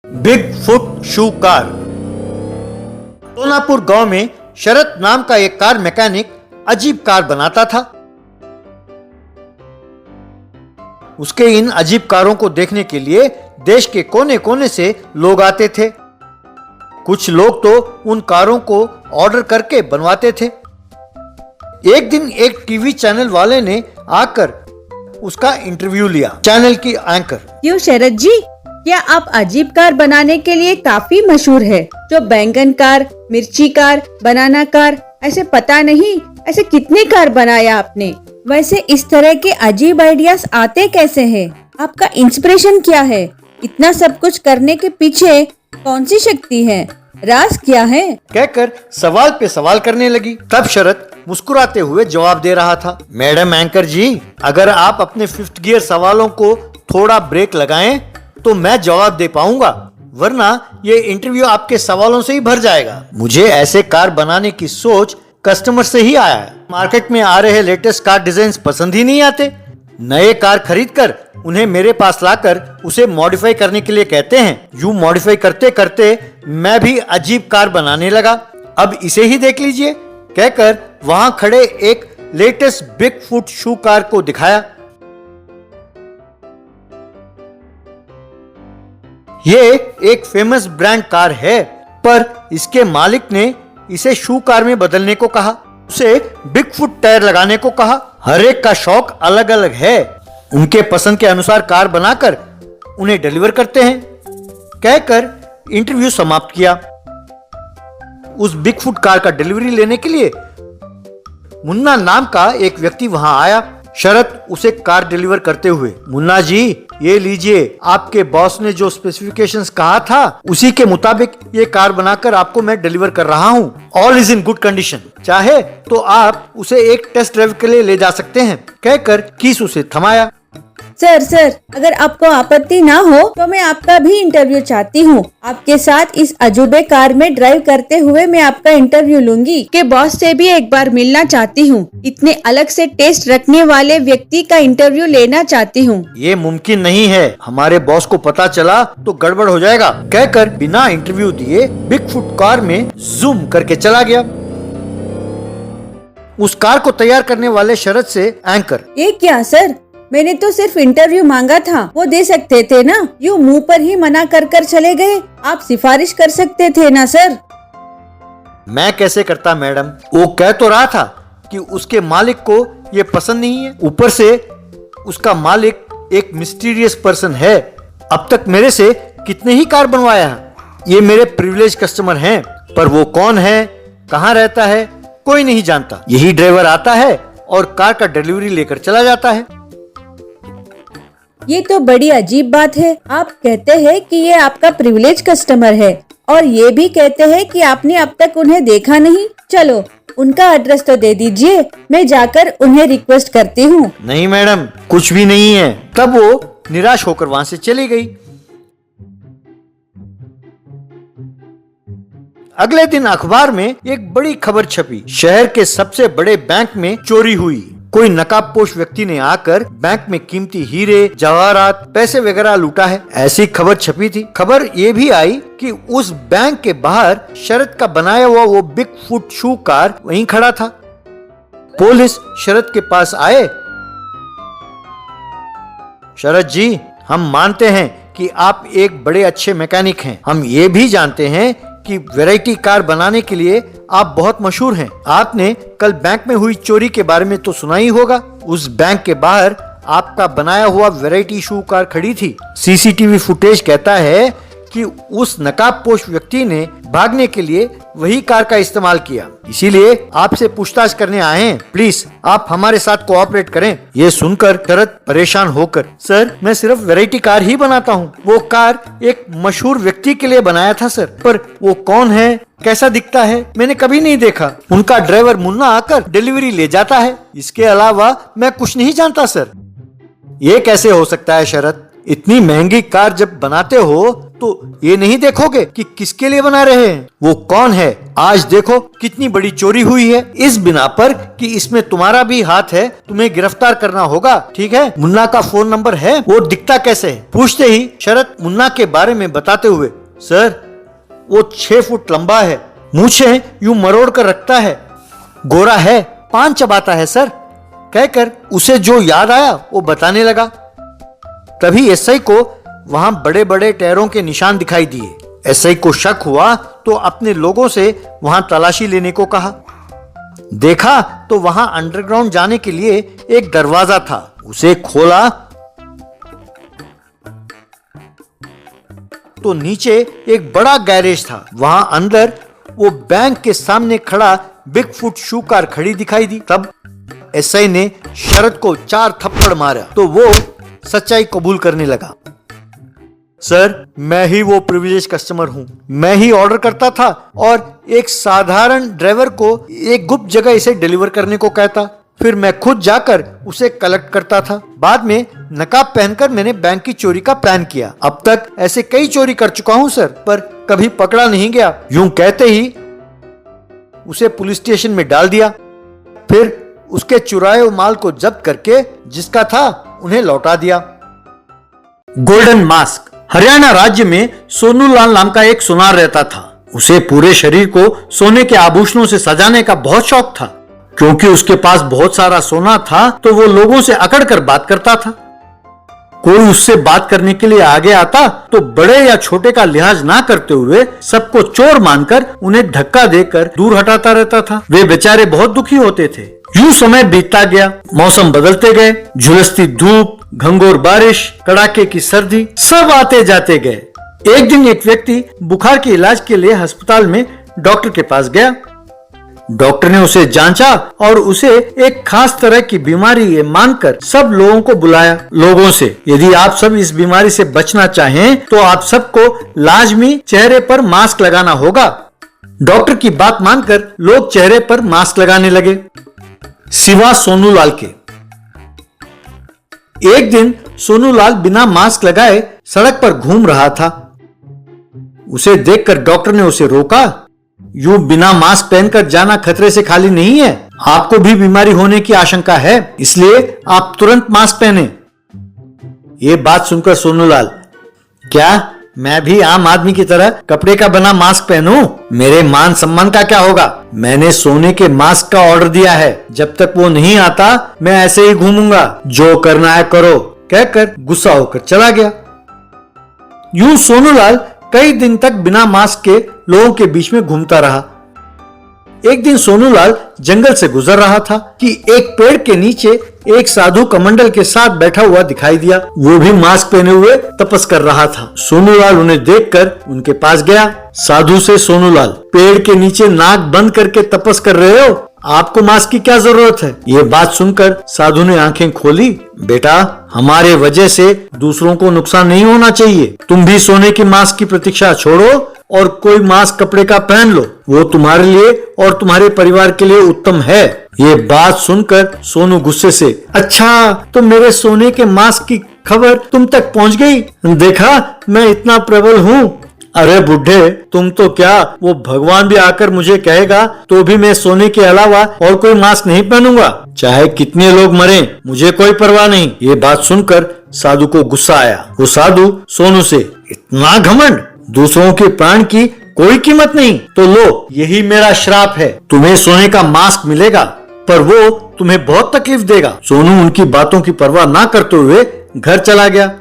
Big foot शू car. Sonapur गांव में शरद नाम का एक कार मैकेनिक अजीब कार बनाता था। उसके इन अजीब कारों को देखने के लिए देश के कोने कोने से लोग आते थे। कुछ लोग तो उन कारों को ऑर्डर करके बनवाते थे। एक दिन एक टीवी चैनल वाले ने आकर उसका इंटरव्यू लिया। चैनल की एंकर, क्यों शरद जी, क्या आप अजीब कार बनाने के लिए काफी मशहूर है? जो बैंगन कार, मिर्ची कार, बनाना कार, ऐसे पता नहीं ऐसे कितने कार बनाया आपने। वैसे इस तरह के अजीब आइडियाज आते कैसे हैं? आपका इंस्पिरेशन क्या है? इतना सब कुछ करने के पीछे कौन सी शक्ति है? राज क्या है? कहकर सवाल पे सवाल करने लगी। तब शरद मुस्कुराते हुए जवाब दे रहा था, मैडम एंकर जी, अगर आप अपने फिफ्थ गियर सवालों को थोड़ा ब्रेक लगाएं तो मैं जवाब दे पाऊंगा, वरना ये इंटरव्यू आपके सवालों से ही भर जाएगा। मुझे ऐसे कार बनाने की सोच कस्टमर से ही आया है। मार्केट में आ रहे लेटेस्ट कार डिजाइन पसंद ही नहीं आते। नए कार खरीदकर उन्हें मेरे पास लाकर उसे मॉडिफाई करने के लिए कहते हैं। यूं मॉडिफाई करते करते मैं भी अजीब कार बनाने लगा। अब इसे ही देख लीजिए, कहकर वहां खड़े एक लेटेस्ट बिग फुट शू कार को दिखाया। ये एक फेमस ब्रांड कार है, पर इसके मालिक ने इसे शू कार में बदलने को कहा। उसे बिग फुट टायर लगाने को कहा। हर एक का शौक अलग अलग है। उनके पसंद के अनुसार कार बनाकर उन्हें डिलीवर करते हैं, कहकर इंटरव्यू समाप्त किया। उस बिग फुट कार का डिलीवरी लेने के लिए मुन्ना नाम का एक व्यक्ति वहां आया। शरद उसे कार डिलीवर करते हुए, मुन्ना जी ये लीजिए, आपके बॉस ने जो स्पेसिफिकेशंस कहा था उसी के मुताबिक ये कार बनाकर आपको मैं डिलीवर कर रहा हूँ। All is in good condition, चाहे तो आप उसे एक टेस्ट ड्राइव के लिए ले जा सकते हैं, कहकर कीस उसे थमाया। सर, अगर आपको आपत्ति ना हो तो मैं आपका भी इंटरव्यू चाहती हूँ। आपके साथ इस अजूबे कार में ड्राइव करते हुए मैं आपका इंटरव्यू लूंगी। के बॉस से भी एक बार मिलना चाहती हूँ। इतने अलग से टेस्ट रखने वाले व्यक्ति का इंटरव्यू लेना चाहती हूँ। ये मुमकिन नहीं है, हमारे बॉस को पता चला तो गड़बड़ हो जाएगा, कहकर बिना इंटरव्यू दिए बिग फुट कार में जूम करके चला गया। उस कार को तैयार करने वाले शरद से एंकर, ये क्या सर, मैंने तो सिर्फ इंटरव्यू मांगा था, वो दे सकते थे ना? यूँ मुंह पर ही मना कर चले गए। आप सिफारिश कर सकते थे ना सर? मैं कैसे करता मैडम, वो कह तो रहा था कि उसके मालिक को ये पसंद नहीं है। ऊपर से उसका मालिक एक मिस्टीरियस पर्सन है। अब तक मेरे से कितने ही कार बनवाया है। ये मेरे प्रिविलेज कस्टमर हैं, पर वो कौन है, कहाँ रहता है, कोई नहीं जानता। यही ड्राइवर आता है और कार का डिलीवरी लेकर चला जाता है। ये तो बड़ी अजीब बात है। आप कहते हैं कि ये आपका प्रिविलेज कस्टमर है और ये भी कहते हैं कि आपने अब तक उन्हें देखा नहीं। चलो उनका एड्रेस तो दे दीजिए, मैं जाकर उन्हें रिक्वेस्ट करती हूँ। नहीं मैडम, कुछ भी नहीं है। तब वो निराश होकर वहां से चली गई। अगले दिन अखबार में एक बड़ी खबर छपी, शहर के सबसे बड़े बैंक में चोरी हुई। कोई नकाबपोश व्यक्ति ने आकर बैंक में कीमती हीरे, जवाहरात, पैसे वगैरह लूटा है, ऐसी खबर छपी थी। खबर ये भी आई कि उस बैंक के बाहर शरद का बनाया हुआ वो बिग फुट शू कार वहीं खड़ा था। पुलिस शरद के पास आए। शरद जी, हम मानते हैं कि आप एक बड़े अच्छे मैकेनिक हैं। हम ये भी जानते हैं कि वैरायटी कार बनाने के लिए आप बहुत मशहूर हैं। आपने कल बैंक में हुई चोरी के बारे में तो सुना ही होगा। उस बैंक के बाहर आपका बनाया हुआ वैरायटी शू कार खड़ी थी। सीसीटीवी फुटेज कहता है कि उस नकाबपोश व्यक्ति ने भागने के लिए वही कार का इस्तेमाल किया। इसीलिए आपसे पूछताछ करने आए हैं। प्लीज आप हमारे साथ कोऑपरेट करें। ये सुनकर शरद परेशान होकर, सर मैं सिर्फ वैरायटी कार ही बनाता हूँ। वो कार एक मशहूर व्यक्ति के लिए बनाया था सर, पर वो कौन है, कैसा दिखता है, मैंने कभी नहीं देखा। उनका ड्राइवर मुन्ना आकर डिलीवरी ले जाता है। इसके अलावा मैं कुछ नहीं जानता सर। ये कैसे हो सकता है शरद? इतनी महंगी कार जब बनाते हो तो ये नहीं देखोगे कि किसके लिए बना रहे हैं, वो कौन है। आज देखो कितनी बड़ी चोरी हुई है इस बिना पर कि इसमें तुम्हारा भी हाथ है, तुम्हें गिरफ्तार करना होगा। ठीक है, मुन्ना का फोन नंबर है, वो दिखता कैसे है? पूछते ही शरद मुन्ना के बारे में बताते हुए, सर वो 6 फुट लंबा है, मूछें यूं मरोड़ कर रखता है, गोरा है, पान चबाता है सर, कहकर उसे जो याद आया वो बताने लगा। तभी एसआई को वहां बड़े बड़े टायरों के निशान दिखाई दिए। एसआई को शक हुआ तो अपने लोगों से वहां तलाशी लेने को कहा। देखा तो वहां अंडरग्राउंड जाने के लिए एक दरवाजा था, उसे खोला तो नीचे एक बड़ा गैरेज था। वहां अंदर वो बैंक के सामने खड़ा बिग फुट शू कार खड़ी दिखाई दी। तब एसआई ने शरद को 4 थप्पड़ मारा तो वो सच्चाई कबूल करने लगा। सर मैं ही वो प्रिविलेज कस्टमर हूँ, मैं ही ऑर्डर करता था और एक साधारण ड्राइवर को एक गुप्त जगह इसे डिलीवर करने को कहता, फिर मैं खुद जाकर उसे कलेक्ट करता था। बाद में नकाब पहनकर मैंने बैंक की चोरी का प्लान किया। अब तक ऐसे कई चोरी कर चुका हूँ सर, पर कभी पकड़ा नहीं गया। यूं कहते ही उसे पुलिस स्टेशन में डाल दिया। फिर उसके चुराए हुए माल को जब्त करके जिसका था उन्हें लौटा दिया। Golden mask. हरियाणा राज्य में सोनू लाल नाम का एक सुनार रहता था। उसे पूरे शरीर को सोने के आभूषणों से सजाने का बहुत शौक था। क्योंकि उसके पास बहुत सारा सोना था तो वो लोगों से अकड़ कर बात करता था। कोई उससे बात करने के लिए आगे आता तो बड़े या छोटे का लिहाज ना करते हुए सबको चोर मानकर उन्हें धक्का देकर दूर हटाता रहता था। वे बेचारे बहुत दुखी होते थे। यूं समय बीतता गया, मौसम बदलते गए, झुलसती धूप, घंघोर बारिश, कड़ाके की सर्दी सब आते जाते गए। एक दिन एक व्यक्ति बुखार के इलाज के लिए अस्पताल में डॉक्टर के पास गया। डॉक्टर ने उसे जांचा और उसे एक खास तरह की बीमारी है मानकर सब लोगों को बुलाया। लोगों से यदि आप सब इस बीमारी से बचना चाहें तो आप सबको लाजमी चेहरे पर मास्क लगाना होगा। डॉक्टर की बात मानकर लोग चेहरे पर मास्क लगाने लगे, सिवा सोनूलाल के। एक दिन सोनूलाल बिना मास्क लगाए सड़क पर घूम रहा था। उसे देखकर डॉक्टर ने उसे रोका। यूं बिना मास्क पहनकर जाना खतरे से खाली नहीं है, आपको भी बीमारी होने की आशंका है, इसलिए आप तुरंत मास्क पहने। ये बात सुनकर सोनूलाल, क्या मैं भी आम आदमी की तरह कपड़े का बना मास्क पहनूं? मेरे मान सम्मान का क्या होगा? मैंने सोने के मास्क का ऑर्डर दिया है, जब तक वो नहीं आता मैं ऐसे ही घूमूंगा, जो करना है करो, कहकर गुस्सा होकर चला गया। यूं सोनूलाल कई दिन तक बिना मास्क के लोगों के बीच में घूमता रहा। एक दिन सोनूलाल जंगल से गुजर रहा था कि एक पेड़ के नीचे एक साधु कमंडल के साथ बैठा हुआ दिखाई दिया। वो भी मास्क पहने हुए तपस कर रहा था। सोनूलाल उन्हें देखकर उनके पास गया। साधु से सोनूलाल, पेड़ के नीचे नाक बंद करके तपस कर रहे हो, आपको मास्क की क्या जरूरत है? ये बात सुनकर साधु ने आंखें खोली। बेटा, हमारे वजह से दूसरों को नुकसान नहीं होना चाहिए। तुम भी सोने की मास्क की प्रतीक्षा छोड़ो और कोई मास्क कपड़े का पहन लो, वो तुम्हारे लिए और तुम्हारे परिवार के लिए उत्तम है। ये बात सुनकर सोनू गुस्से से, अच्छा तो मेरे सोने के मास्क की खबर तुम तक पहुंच गई? देखा मैं इतना प्रबल हूँ। अरे बुढ़े, तुम तो क्या, वो भगवान भी आकर मुझे कहेगा तो भी मैं सोने के अलावा और कोई मास्क नहीं पहनूंगा, चाहे कितने लोग मरें, मुझे कोई परवाह नहीं। ये बात सुनकर साधु को गुस्सा आया। वो साधु सोनू से, इतना घमंड, दूसरों के प्राण की कोई कीमत नहीं, तो लो यही मेरा श्राप है, तुम्हें सोने का मास्क मिलेगा पर वो तुम्हें बहुत तकलीफ देगा। सोनू उनकी बातों की परवाह ना करते हुए घर चला गया।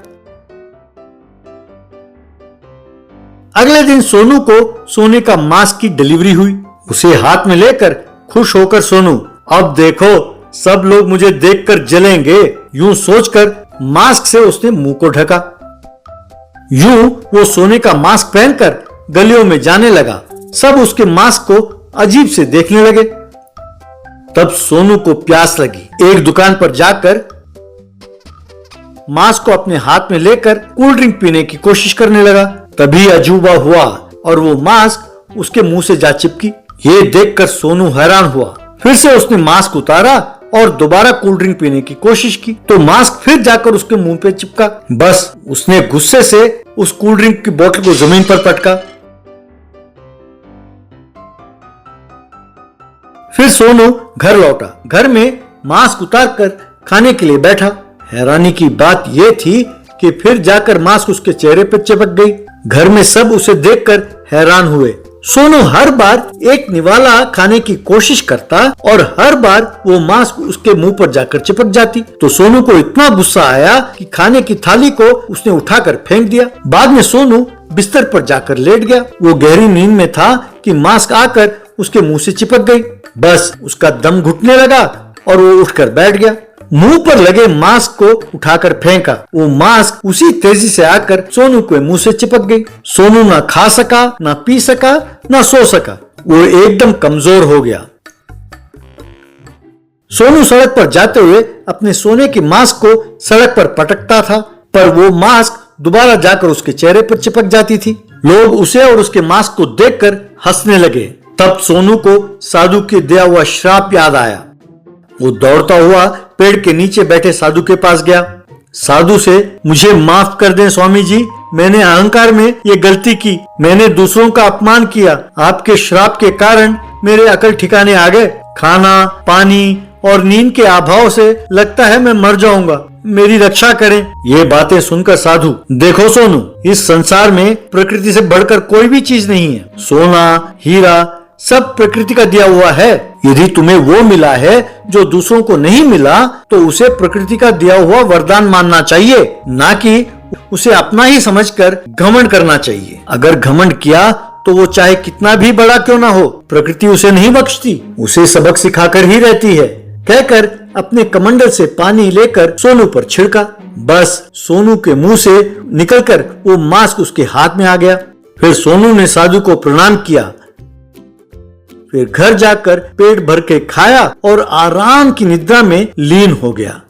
अगले दिन सोनू को सोने का मास्क की डिलीवरी हुई। उसे हाथ में लेकर खुश होकर सोनू, अब देखो सब लोग मुझे देखकर जलेंगे, यूं सोचकर मास्क से उसने मुंह को ढका। यूं वो सोने का मास्क पहनकर गलियों में जाने लगा। सब उसके मास्क को अजीब से देखने लगे। तब सोनू को प्यास लगी। एक दुकान पर जाकर मास्क को अपने हाथ में लेकर कोल्ड ड्रिंक पीने की कोशिश करने लगा। तभी अजूबा हुआ और वो मास्क उसके मुंह से जा चिपकी। ये देखकर सोनू हैरान हुआ। फिर से उसने मास्क उतारा और दोबारा कोल्ड ड्रिंक पीने की कोशिश की तो मास्क फिर जाकर उसके मुंह पे चिपका। बस उसने गुस्से से उस कोल्ड ड्रिंक की बोतल को जमीन पर पटका। फिर सोनू घर लौटा। घर में मास्क उतारकर खाने के लिए बैठा। हैरानी की बात यह थी कि फिर जाकर मास्क उसके चेहरे पर चिपक गई। घर में सब उसे देखकर हैरान हुए। सोनू हर बार एक निवाला खाने की कोशिश करता और हर बार वो मास्क उसके मुंह पर जाकर चिपक जाती। तो सोनू को इतना गुस्सा आया कि खाने की थाली को उसने उठाकर फेंक दिया। बाद में सोनू बिस्तर पर जाकर लेट गया। वो गहरी नींद में था कि मास्क आकर उसके मुंह से चिपक गई। बस उसका दम घुटने लगा और वो उठकर बैठ गया। मुंह पर लगे मास्क को उठाकर फेंका। वो मास्क उसी तेजी से आकर सोनू के मुंह से चिपक गई। सोनू ना खा सका, ना पी सका, ना सो सका। वो एकदम कमजोर हो गया। सोनू सड़क पर जाते हुए अपने सोने के मास्क को सड़क पर पटकता था, पर वो मास्क दोबारा जाकर उसके चेहरे पर चिपक जाती थी। लोग उसे और उसके मास्क को देखकर हंसने लगे। तब सोनू को साधु के दिया हुआ श्राप याद आया। वो दौड़ता हुआ पेड़ के नीचे बैठे साधु के पास गया। साधु से, मुझे माफ कर दें स्वामी जी, मैंने अहंकार में ये गलती की। मैंने दूसरों का अपमान किया। आपके श्राप के कारण मेरे अकल ठिकाने आ गए। खाना, पानी और नींद के अभाव से लगता है मैं मर जाऊंगा। मेरी रक्षा करें। ये बातें सुनकर साधु, देखो सोनू, इस संसार में प्रकृति से बढ़कर कोई भी चीज नहीं है। सोना, हीरा सब प्रकृति का दिया हुआ है। यदि तुम्हें वो मिला है जो दूसरों को नहीं मिला तो उसे प्रकृति का दिया हुआ वरदान मानना चाहिए, ना कि उसे अपना ही समझकर घमंड करना चाहिए। अगर घमंड किया तो वो चाहे कितना भी बड़ा क्यों ना हो, प्रकृति उसे नहीं बख्शती, उसे सबक सिखाकर ही रहती है। कहकर अपने कमंडल से पानी लेकर सोनू पर छिड़का। बस सोनू के मुंह से निकलकर वो मास्क उसके हाथ में आ गया। फिर सोनू ने साधु को प्रणाम किया। फिर घर जाकर पेट भर के खाया और आराम की निद्रा में लीन हो गया।